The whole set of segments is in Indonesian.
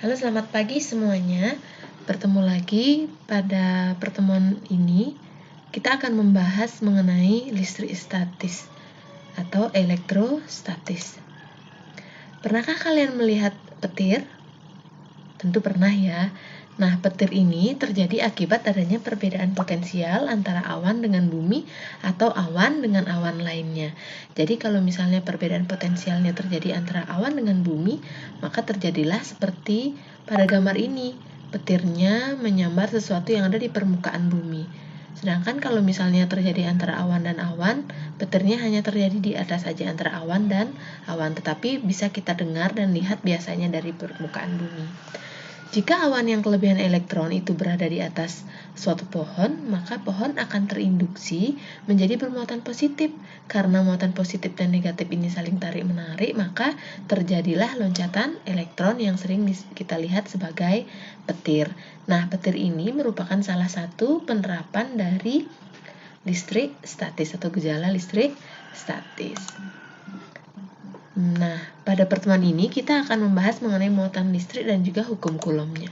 Halo, selamat pagi semuanya. Bertemu lagi pada pertemuan ini. Kita akan membahas mengenai listrik statis atau elektrostatis. Pernahkah kalian melihat petir? Tentu pernah ya. Nah, petir ini terjadi akibat adanya perbedaan potensial antara awan dengan bumi atau awan dengan awan lainnya. Jadi kalau misalnya perbedaan potensialnya terjadi antara awan dengan bumi, maka terjadilah seperti pada gambar ini. Petirnya menyambar sesuatu yang ada di permukaan bumi. Sedangkan kalau misalnya terjadi antara awan dan awan, petirnya hanya terjadi di atas saja antara awan dan awan, tetapi bisa kita dengar dan lihat biasanya dari permukaan bumi. Jika awan yang kelebihan elektron itu berada di atas suatu pohon, maka pohon akan terinduksi menjadi bermuatan positif. Karena muatan positif dan negatif ini saling tarik-menarik, maka terjadilah loncatan elektron yang sering kita lihat sebagai petir. Nah, petir ini merupakan salah satu penerapan dari listrik statis atau gejala listrik statis. Nah, pada pertemuan ini kita akan membahas mengenai muatan listrik dan juga hukum Coulombnya.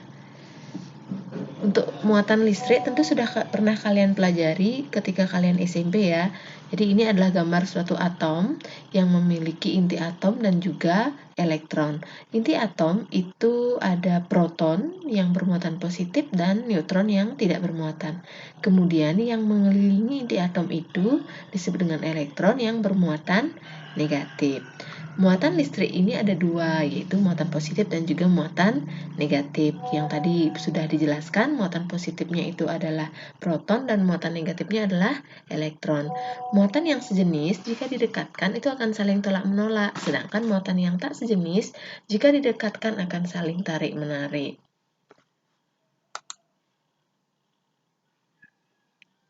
Untuk muatan listrik tentu sudah pernah kalian pelajari ketika kalian SMP ya. Jadi ini adalah gambar suatu atom yang memiliki inti atom dan juga elektron. Inti atom itu ada proton yang bermuatan positif dan neutron yang tidak bermuatan. Kemudian yang mengelilingi inti atom itu disebut dengan elektron yang bermuatan negatif. Muatan listrik ini ada dua, yaitu muatan positif dan juga muatan negatif. Yang tadi sudah dijelaskan, muatan positifnya itu adalah proton dan muatan negatifnya adalah elektron. Muatan yang sejenis jika didekatkan itu akan saling tolak-menolak, sedangkan muatan yang tak sejenis jika didekatkan akan saling tarik-menarik.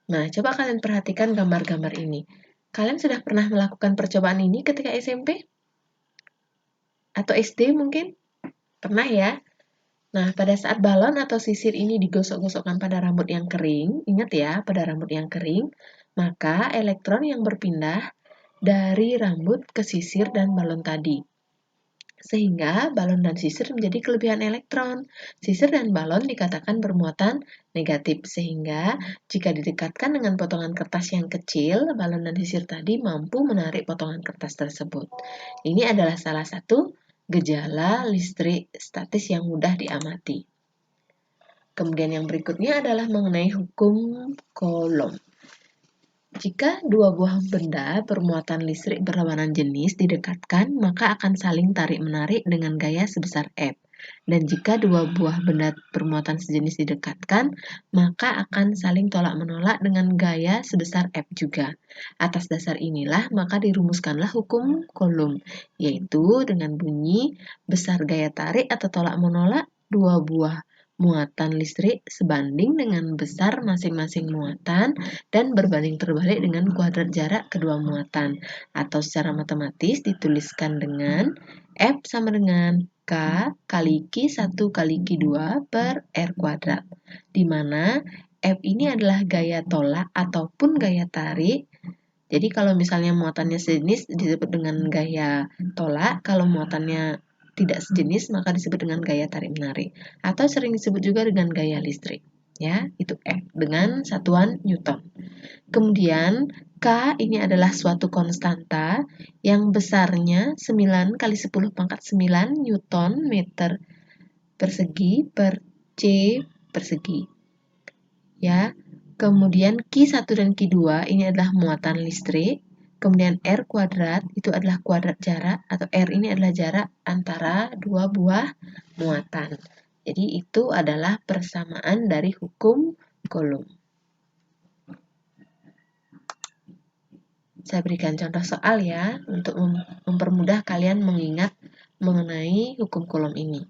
Nah, coba kalian perhatikan gambar-gambar ini. Kalian sudah pernah melakukan percobaan ini ketika SMP? Atau SD mungkin? Pernah ya? Nah, pada saat balon atau sisir ini digosok-gosokkan pada rambut yang kering, ingat ya, pada rambut yang kering, maka elektron yang berpindah dari rambut ke sisir dan balon tadi. Sehingga balon dan sisir menjadi kelebihan elektron. Sisir dan balon dikatakan bermuatan negatif, sehingga jika didekatkan dengan potongan kertas yang kecil, balon dan sisir tadi mampu menarik potongan kertas tersebut. Ini adalah salah satu gejala listrik statis yang mudah diamati. Kemudian yang berikutnya adalah mengenai hukum Coulomb. Jika dua buah benda bermuatan listrik berlawanan jenis didekatkan, maka akan saling tarik-menarik dengan gaya sebesar F. Dan jika dua buah benda bermuatan sejenis didekatkan, maka akan saling tolak-menolak dengan gaya sebesar F juga. Atas dasar inilah, maka dirumuskanlah hukum Coulomb, yaitu dengan bunyi besar gaya tarik atau tolak-menolak dua buah muatan listrik sebanding dengan besar masing-masing muatan dan berbanding terbalik dengan kuadrat jarak kedua muatan. Atau secara matematis dituliskan dengan F sama dengan K kali Q1 kali Q2 per R kuadrat. Di mana F ini adalah gaya tolak ataupun gaya tarik. Jadi kalau misalnya muatannya sejenis disebut dengan gaya tolak, kalau muatannya tidak sejenis maka disebut dengan gaya tarik-menarik, atau sering disebut juga dengan gaya listrik. Ya, itu F dengan satuan Newton. Kemudian K ini adalah suatu konstanta yang besarnya 9 kali 10 pangkat 9 Newton meter persegi per C persegi. Ya. Kemudian Q1 dan Q2 ini adalah muatan listrik. Kemudian R kuadrat itu adalah kuadrat jarak, atau R ini adalah jarak antara dua buah muatan. Jadi itu adalah persamaan dari hukum Coulomb. Saya berikan contoh soal ya, untuk mempermudah kalian mengingat mengenai hukum Coulomb ini.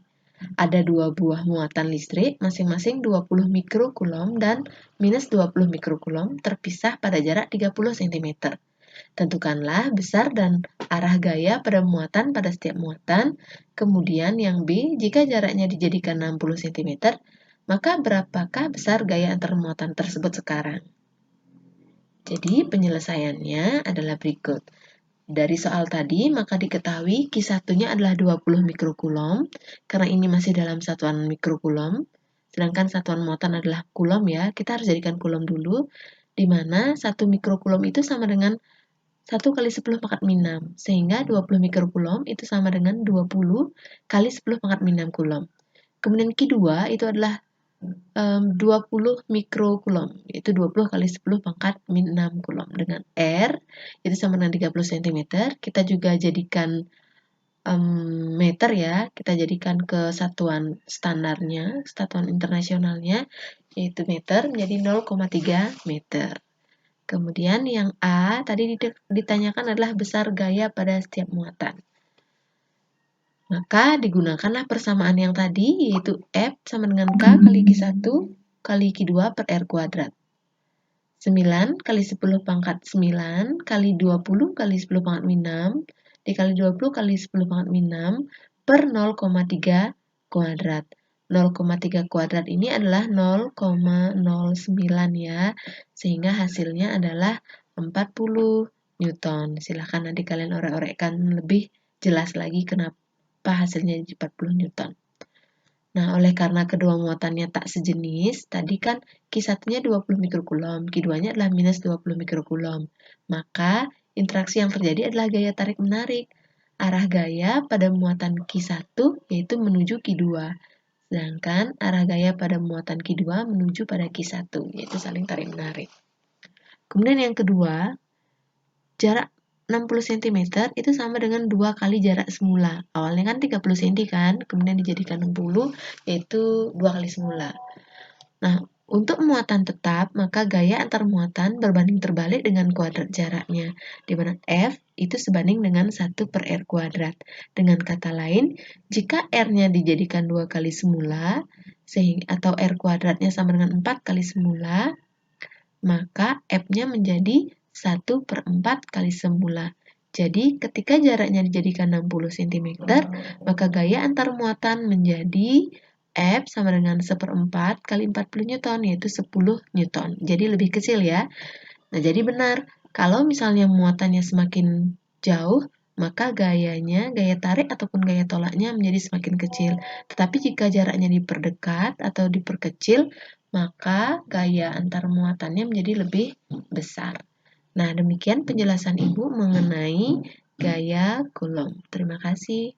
Ada dua buah muatan listrik, masing-masing 20 mikrocoulomb dan minus 20 mikrocoulomb terpisah pada jarak 30 cm. Tentukanlah besar dan arah gaya pada muatan pada setiap muatan. Kemudian yang B, jika jaraknya dijadikan 60 cm, maka berapakah besar gaya antar muatan tersebut sekarang? Jadi penyelesaiannya adalah berikut. Dari soal tadi, maka diketahui Q1-nya adalah 20 mikrokulom, karena ini masih dalam satuan mikrokulom, sedangkan satuan muatan adalah kulom ya, kita harus jadikan kulom dulu, di mana 1 mikrokulom itu sama dengan 1 kali 10 pangkat min 6, sehingga 20 mikrokulom itu sama dengan 20 kali 10 pangkat min 6 kulom. Kemudian Q2 itu adalah 20 mikrokulom, yaitu 20 kali 10 pangkat min 6 kulom. Dengan R, itu sama dengan 30 cm. Kita juga jadikan meter ya, kita jadikan ke satuan standarnya, satuan internasionalnya, yaitu meter, menjadi 0,3 meter. Kemudian yang A, tadi ditanyakan adalah besar gaya pada setiap muatan. Maka digunakanlah persamaan yang tadi, yaitu F sama dengan K kali Q1 kali Q2 per R kuadrat. 9 kali 10 pangkat 9 kali 20 kali 10 pangkat min 6 dikali 20 kali 10 pangkat min 6 per 0,3 kuadrat. 0,3 kuadrat ini adalah 0,09 ya, sehingga hasilnya adalah 40 Newton. Silahkan nanti kalian orek-orekkan lebih jelas lagi kenapa hasilnya jadi 40 Newton. Nah, oleh karena kedua muatannya tak sejenis, tadi kan Q1-nya 20 mikrokulom, Q2-nya adalah minus 20 mikrokulom. Maka, interaksi yang terjadi adalah gaya tarik-menarik. Arah gaya pada muatan Q1 yaitu menuju Q2, sedangkan arah gaya pada muatan Q2 menuju pada Q1, yaitu saling tarik-menarik. Kemudian yang kedua, jarak 60 cm itu sama dengan 2 kali jarak semula. Awalnya kan 30 cm kan, kemudian dijadikan 60, yaitu 2 kali semula. Nah, untuk muatan tetap, maka gaya antar muatan berbanding terbalik dengan kuadrat jaraknya, di mana F itu sebanding dengan 1 per R kuadrat. Dengan kata lain, jika R-nya dijadikan 2 kali semula, atau R kuadratnya sama dengan 4 kali semula, maka F-nya menjadi 1 per 4 kali semula. Jadi, ketika jaraknya dijadikan 60 cm, maka gaya antar muatan menjadi F sama dengan 1/4 kali 40 Newton, yaitu 10 Newton. Jadi, lebih kecil ya. Nah, jadi benar, kalau misalnya muatannya semakin jauh, maka gaya tarik ataupun gaya tolaknya menjadi semakin kecil. Tetapi jika jaraknya diperdekat atau diperkecil, maka gaya antar muatannya menjadi lebih besar. Nah, demikian penjelasan Ibu mengenai gaya Coulomb. Terima kasih.